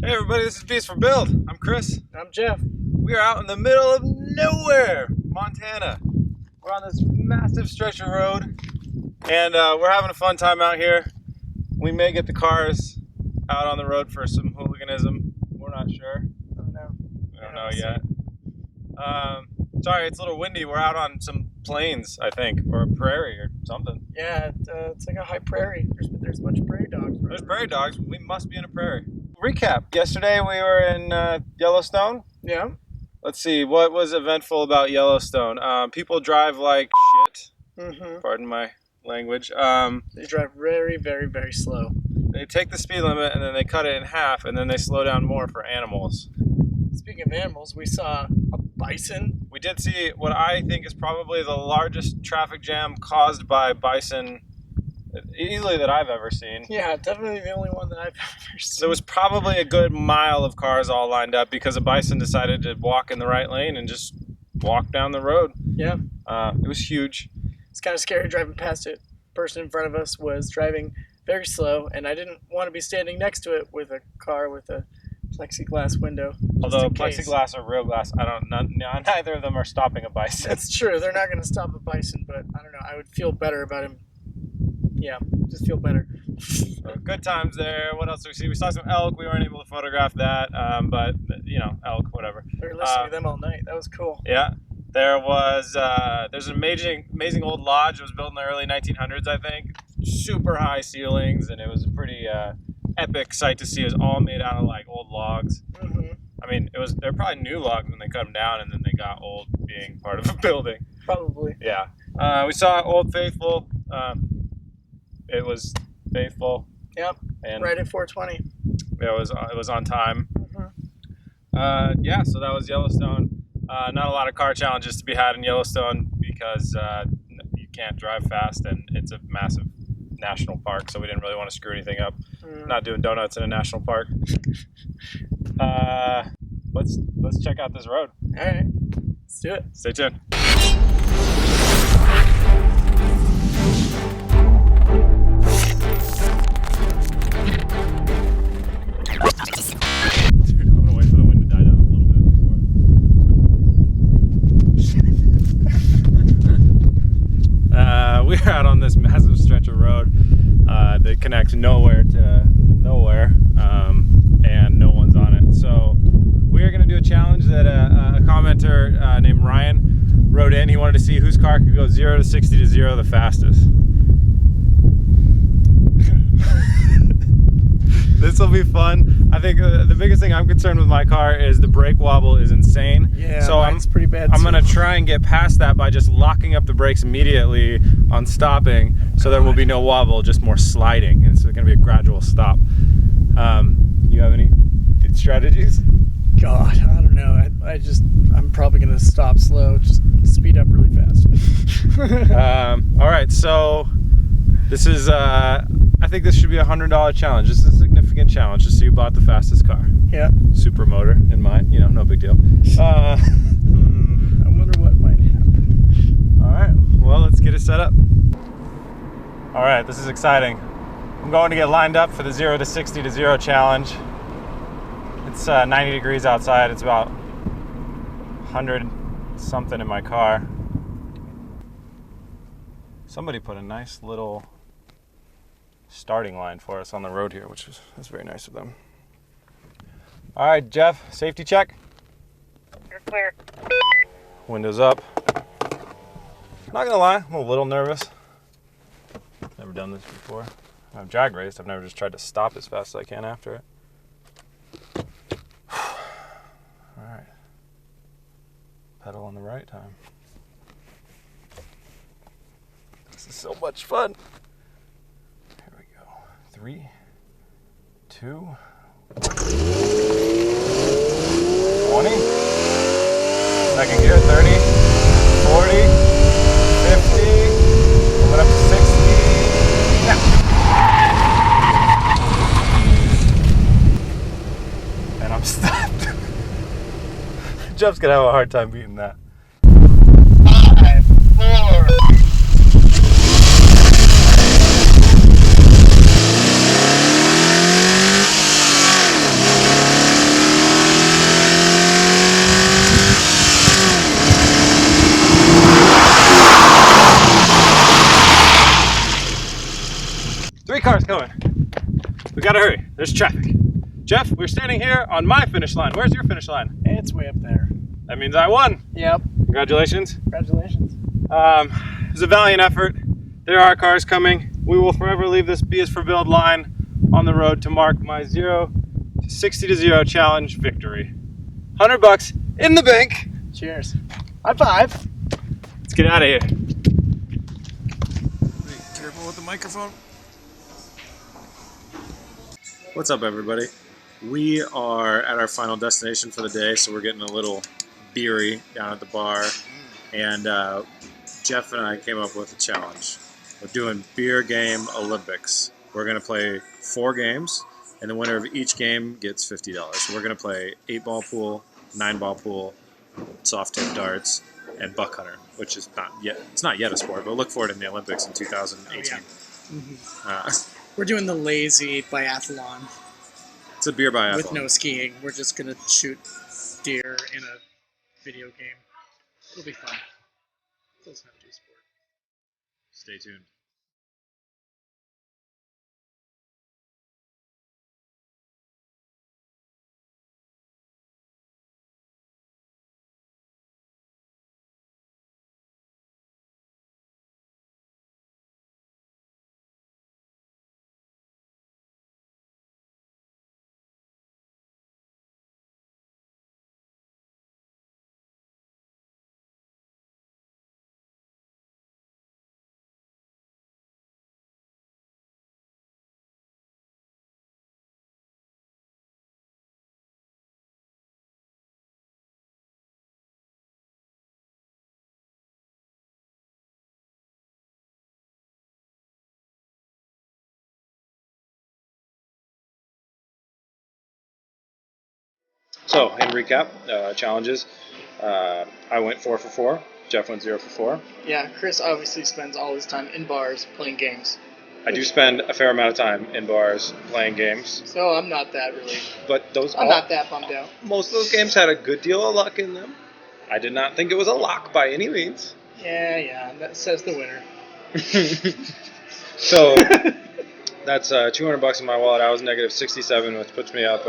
Hey everybody, this is Beast for Build. I'm Chris. I'm Jeff. We are out in the middle of nowhere, Montana. We're on this massive stretch of road, and we're having a fun time out here. We may get the cars out on the road for some hooliganism. We're not sure. I don't know. We don't know yet. Sorry, it's a little windy. We're out on some plains, I think, or a prairie or something. Yeah, it's like a high prairie. There's a bunch of prairie dogs. There's prairie dogs. We must be in a prairie. Recap. Yesterday we were in Yellowstone. Yeah. Let's see, what was eventful about Yellowstone? People drive like shit. Mm-hmm. Pardon my language. They drive very, very, very slow. They take the speed limit and then they cut it in half and then they slow down more for animals. Speaking of animals, we saw a bison. We did see what I think is probably the largest traffic jam caused by bison easily that I've ever seen. Yeah, definitely the only one that I've ever seen. There was probably a good mile of cars all lined up because a bison decided to walk in the right lane and just walk down the road. Yeah. It was huge. It's kind of scary driving past it. The person in front of us was driving very slow, and I didn't want to be standing next to it with a car with a plexiglass window. Although plexiglass or real glass, neither of them are stopping a bison. That's true. They're not going to stop a bison, but I don't know. I would feel better about him. Yeah, just feel better. So good times there. What else did we see? We saw some elk. We weren't able to photograph that, but you know, elk, whatever. We were listening to them all night. That was cool. Yeah, there's an amazing old lodge. It was built in the early 1900s, I think. Super high ceilings, and it was a pretty epic sight to see. It was all made out of like old logs. Mm-hmm. I mean, they're probably new logs when they cut them down, and then they got old being part of a building. Probably. Yeah. We saw Old Faithful. It was faithful. Yep. And right at 4:20. It was on time. Mm-hmm. Yeah. So that was Yellowstone. Not a lot of car challenges to be had in Yellowstone because you can't drive fast, and it's a massive national park. So we didn't really want to screw anything up. Not doing donuts in a national park. Let's check out this road. All right. Let's do it. Stay tuned. Dude, I'm gonna wait for the wind to die down a little bit before. We're out on this massive stretch of road that connects nowhere to nowhere, and no one's on it. So we are gonna do a challenge that a commenter named Ryan wrote in. He wanted to see whose car could go 0 to 60 to 0 the fastest. This will be fun. I think the biggest thing I'm concerned with my car is the brake wobble is insane. Yeah, so mine's pretty bad. I'm gonna try and get past that by just locking up the brakes immediately on stopping, so there will be no wobble, just more sliding. It's gonna be a gradual stop. You have any strategies? God, I don't know. I'm probably gonna stop slow, just speed up really fast. All right, so this is I think this should be a $100 challenge. This is a significant challenge to see who bought the fastest car. Yeah. Super motor in mine, no big deal. I wonder what might happen. All right, well, let's get it set up. All right, this is exciting. I'm going to get lined up for the 0 to 60 to 0 challenge. It's 90 degrees outside. It's about 100 something in my car. Somebody put a nice little starting line for us on the road here, that's very nice of them. All right, Jeff, safety check. You're clear. Windows up. Not gonna lie, I'm a little nervous. Never done this before. I've drag raced. I've never just tried to stop as fast as I can after it. All right. Pedal on the right time. This is so much fun. Here we go. 3, 2, 20. Second gear, 30, 40, 50. Coming up to 60. Now. And I'm stopped. Jeff's gonna have a hard time beating that. 5, 4. cars coming. We gotta hurry. There's traffic. Jeff, we're standing here on my finish line. Where's your finish line? It's way up there. That means I won. Yep. Congratulations. Congratulations. It was a valiant effort. There are cars coming. We will forever leave this B is for Build line on the road to mark my 0 to 60 to 0 challenge victory. $100 in the bank. Cheers. High five. Let's get out of here. Be careful with the microphone. What's up, everybody? We are at our final destination for the day, so we're getting a little beery down at the bar. And Jeff and I came up with a challenge. We're doing Beer Game Olympics. We're going to play 4 games, and the winner of each game gets $50. So we're going to play 8-ball pool, 9-ball pool, soft tip darts, and buck hunter, which is not yet a sport, but look for it in the Olympics in 2018. We're doing the lazy biathlon It's a beer biathlon. with no skiing. We're just gonna shoot deer in a video game. It'll be fun. It doesn't have to be a sport. Stay tuned. So, in recap, challenges. I went 4 for 4. Jeff went 0 for 4. Yeah, Chris obviously spends all his time in bars playing games. I do spend a fair amount of time in bars playing games, So I'm not that really. but I'm not that bummed out. most of those games had a good deal of luck in them. I did not think it was a lock by any means. Yeah, that says the winner. So that's $200 in my wallet. I was negative 67, which puts me up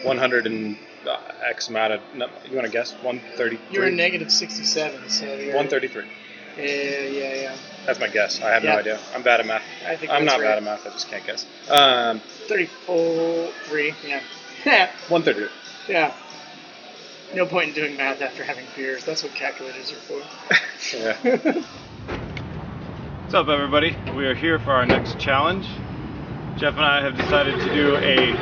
100 and X amount of. No, you want to guess? 133. You're a negative 67, so you're 133. Yeah. That's my guess. I have no idea. I'm bad at math. I think I'm that's not right. bad at math. I just can't guess. 34, yeah. 133. Yeah. No point in doing math after having beers. That's what calculators are for. Yeah. What's up, everybody? We are here for our next challenge. Jeff and I have decided to do a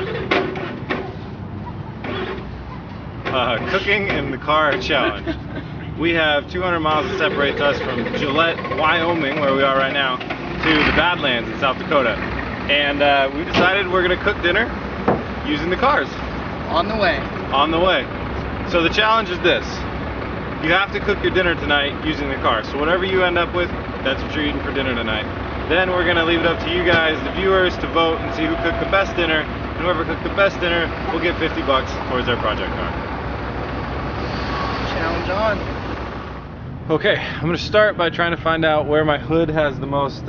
cooking in the car challenge. We have 200 miles that separates us from Gillette, Wyoming, where we are right now, to the Badlands in South Dakota. And we decided we're going to cook dinner using the cars. On the way. On the way. So the challenge is this. You have to cook your dinner tonight using the car. So whatever you end up with, that's what you're eating for dinner tonight. Then we're going to leave it up to you guys, the viewers, to vote and see who cooked the best dinner. And whoever cooked the best dinner will get $50 towards their project car. Challenge on. Okay, I'm going to start by trying to find out where my hood has the most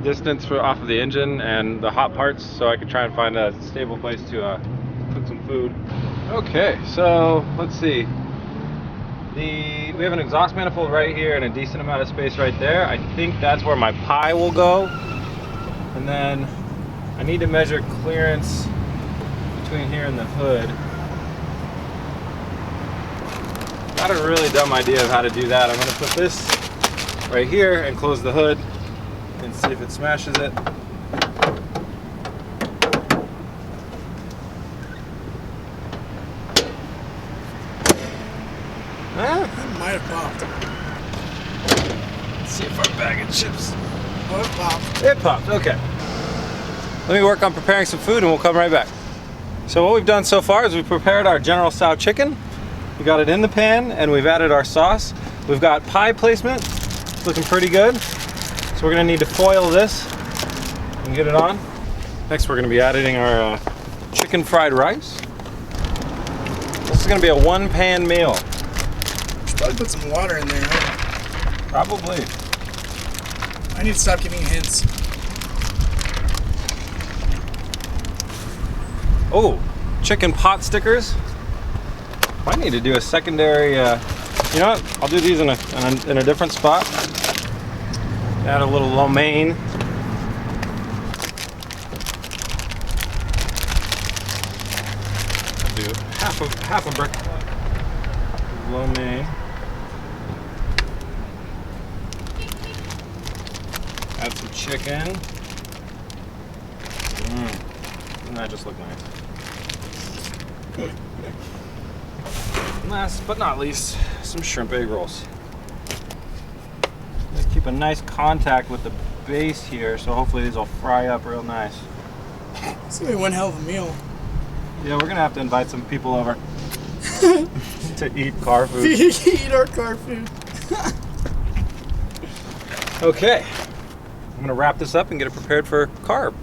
distance off of the engine and the hot parts, so I can try and find a stable place to cook some food. Okay, so let's see. We have an exhaust manifold right here and a decent amount of space right there. I think that's where my pie will go. And then I need to measure clearance between here and the hood. Got a really dumb idea of how to do that. I'm going to put this right here and close the hood and see if it smashes it. It might have popped. Let's see if our bag of chips. Oh, it popped. It popped, okay. Let me work on preparing some food and we'll come right back. So what we've done so far is we've prepared our General Tso chicken. We got it in the pan and we've added our sauce. We've got pie placement. It's looking pretty good. So we're gonna need to foil this and get it on. Next we're gonna be adding our chicken fried rice. This is gonna be a one-pan meal. Should probably put some water in there, huh? Probably. I need to stop giving hints. Oh, chicken pot stickers. I need to do a secondary, you know what? I'll do these in a different spot. Add a little lo mein. I'll do half a brick lo mein. Add some chicken. Doesn't that just look nice? Last but not least, some shrimp egg rolls. Just keep a nice contact with the base here, so hopefully these will fry up real nice. It's gonna be one hell of a meal. Yeah, we're gonna have to invite some people over to eat car food. Eat our car food. Okay, I'm gonna wrap this up and get it prepared for car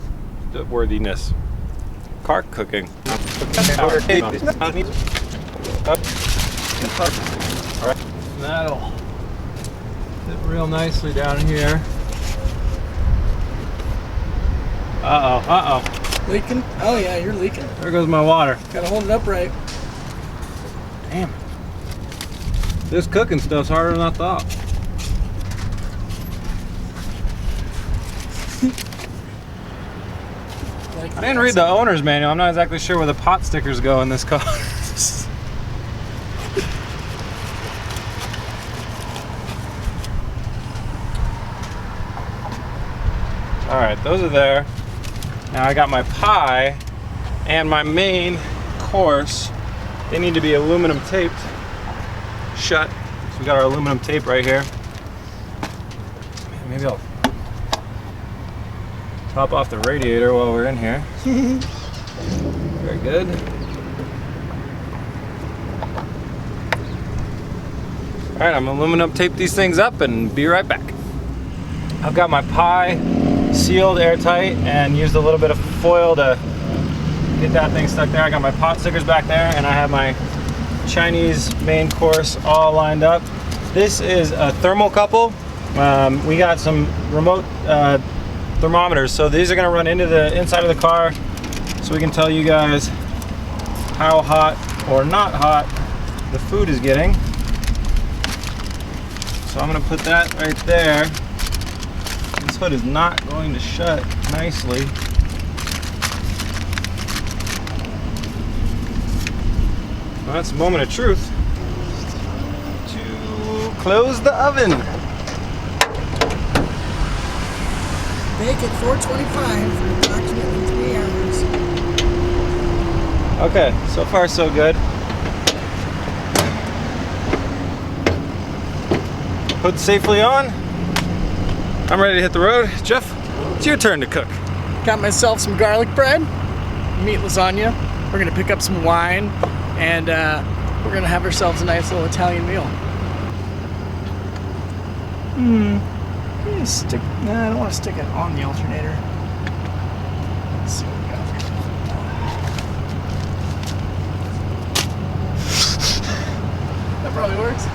worthiness. Car cooking. Alright, that'll fit real nicely down here. Uh-oh. Leaking? Oh yeah, you're leaking. There goes my water. Gotta hold it upright. Damn. This cooking stuff's harder than I thought. I didn't read the owner's manual. I'm not exactly sure where the pot stickers go in this car. Alright, those are there. Now I got my pie and my main course. They need to be aluminum taped shut. So we got our aluminum tape right here. Maybe I'll top off the radiator while we're in here. Very good. Alright, I'm gonna aluminum tape these things up and be right back. I've got my pie sealed airtight and used a little bit of foil to get that thing stuck there. I got my pot stickers back there and I have my Chinese main course all lined up. This is a thermocouple. We got some remote thermometers, so these are going to run into the inside of the car so we can tell you guys how hot or not hot the food is getting. So I'm going to put that right there. This hood is not going to shut nicely. Well, that's a moment of truth to close the oven. Bake at 425 for approximately 3 hours. Okay, so far so good. Hood safely on. I'm ready to hit the road. Jeff, it's your turn to cook. Got myself some garlic bread, meat lasagna. We're gonna pick up some wine, and we're gonna have ourselves a nice little Italian meal. I don't want to stick it on the alternator. Let's see what we got here. That probably works.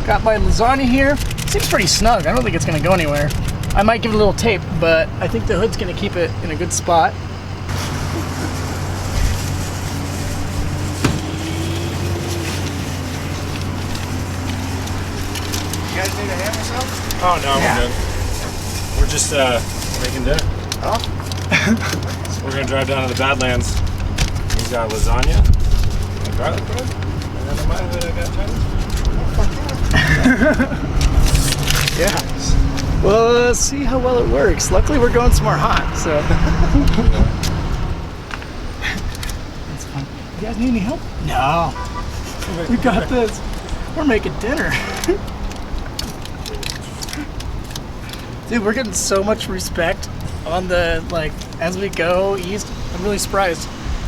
Got my lasagna here. Seems pretty snug. I don't think it's gonna go anywhere. I might give it a little tape, but I think the hood's gonna keep it in a good spot. You guys need a ham or something? Oh no, Yeah. we're good. We're just making dinner. Oh. So we're gonna drive down to the Badlands. He's got lasagna and garlic bread. And then in my hood I got Chinese. Yeah. Well, let's see how well it works. Luckily, we're going somewhere hot, so. It's fun. You guys need any help? No. We got this. We're making dinner. Dude, we're getting so much respect on the, like, as we go east. I'm really surprised.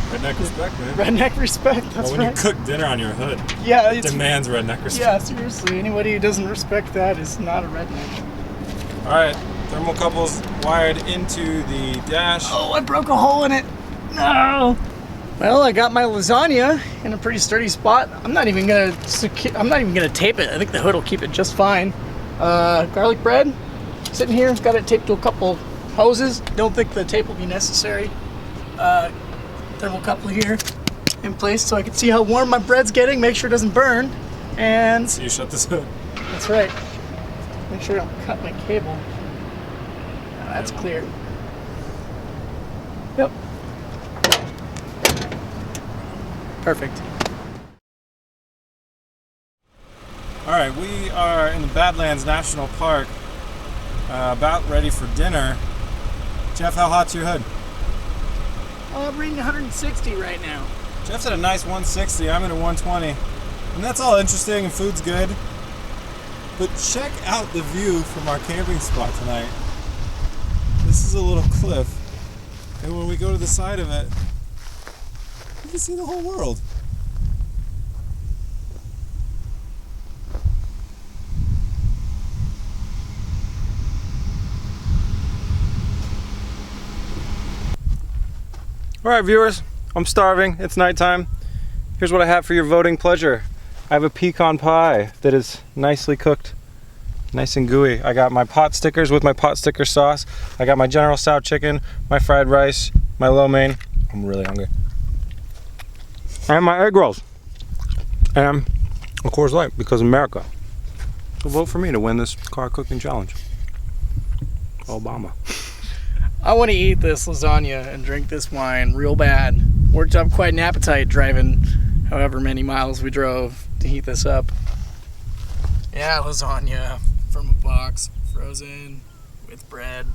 Redneck respect, man. Redneck respect, that's Well, when right. you cook dinner on your hood, Yeah, it it's, demands redneck respect. yeah, seriously. Anybody who doesn't respect that is not a redneck. All right, thermocouple's wired into the dash. Oh, I broke a hole in it. No. Well, I got my lasagna in a pretty sturdy spot. I'm not even gonna tape it. I think the hood will keep it just fine. Garlic bread. sitting here, got it taped to a couple hoses. Don't think the tape will be necessary. Thermocouple here in place so I can see how warm my bread's getting, make sure it doesn't burn. And So you shut this hood. that's right. Make sure I don't cut my cable. Now that's clear. Yep. Perfect. All right, we are in the Badlands National Park, about ready for dinner. Jeff, how hot's your hood? I'm reading 160 right now. Jeff's at a nice 160, I'm at a 120. And that's all interesting and food's good. But check out the view from our camping spot tonight. This is a little cliff. And when we go to the side of it, you can see the whole world. All right, viewers, I'm starving. It's nighttime. Here's what I have for your voting pleasure. I have a pecan pie that is nicely cooked, nice and gooey. I got my pot stickers with my pot sticker sauce. I got my General Tso chicken, my fried rice, my lo mein. I'm really hungry. And my egg rolls. And of course, Light, because America. So vote for me to win this car cooking challenge. Obama. I want to eat this lasagna and drink this wine real bad. Worked up quite an appetite driving however many miles we drove to heat this up. Yeah, lasagna from a box, frozen, with bread.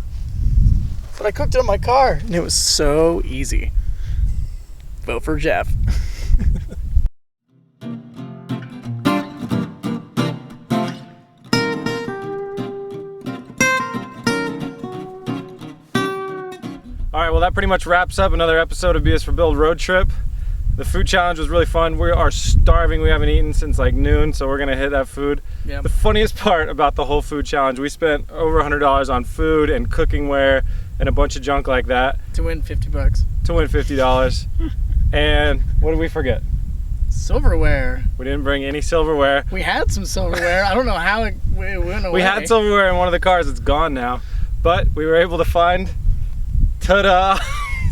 But I cooked it in my car and it was so easy. Vote for Jeff. All right, well, that pretty much wraps up another episode of BS for Build Road Trip. The food challenge was really fun. We are starving. We haven't eaten since like noon, so we're gonna hit that food. Yep. The funniest part about the whole food challenge, we spent over $100 on food and cookingware and a bunch of junk like that To win $50. to win $50. And what did we forget? Silverware. We didn't bring any silverware. We had some silverware. I don't know how it went away. We had silverware in one of the cars. It's gone now. But we were able to find, ta-da,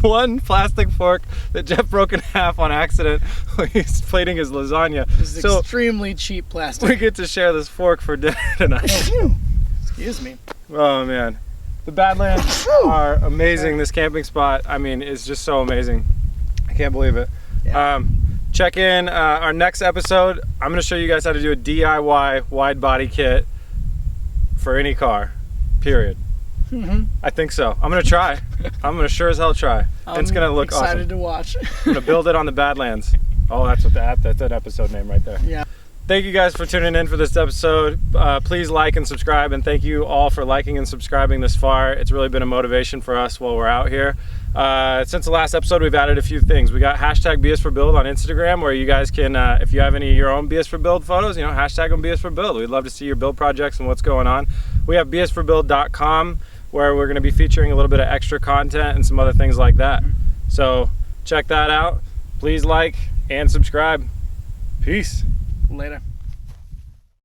one plastic fork that Jeff broke in half on accident when he's plating his lasagna. This is extremely cheap plastic. We get to share this fork for dinner tonight. Excuse me. Oh man, the Badlands are amazing. This camping spot, I mean, it's just so amazing. I can't believe it. Yeah. Check in our next episode. I'm going to show you guys how to do a DIY wide body kit for any car, period. I think so. I'm going to try. I'm going to sure as hell try. And it's going to look awesome. Excited to watch. I'm going to build it on the Badlands. Oh, that's an episode name right there. Yeah. Thank you guys for tuning in for this episode. Please like and subscribe, and thank you all for liking and subscribing this far. It's really been a motivation for us while we're out here. Since the last episode, we've added a few things. We got hashtag BS for Build on Instagram, where you guys can, if you have any of your own BS for Build photos, hashtag them BS for Build. We'd love to see your build projects and what's going on. We have bsforbuild.com, where we're going to be featuring a little bit of extra content and some other things like that. So check that out. Please like and subscribe. Peace. Later.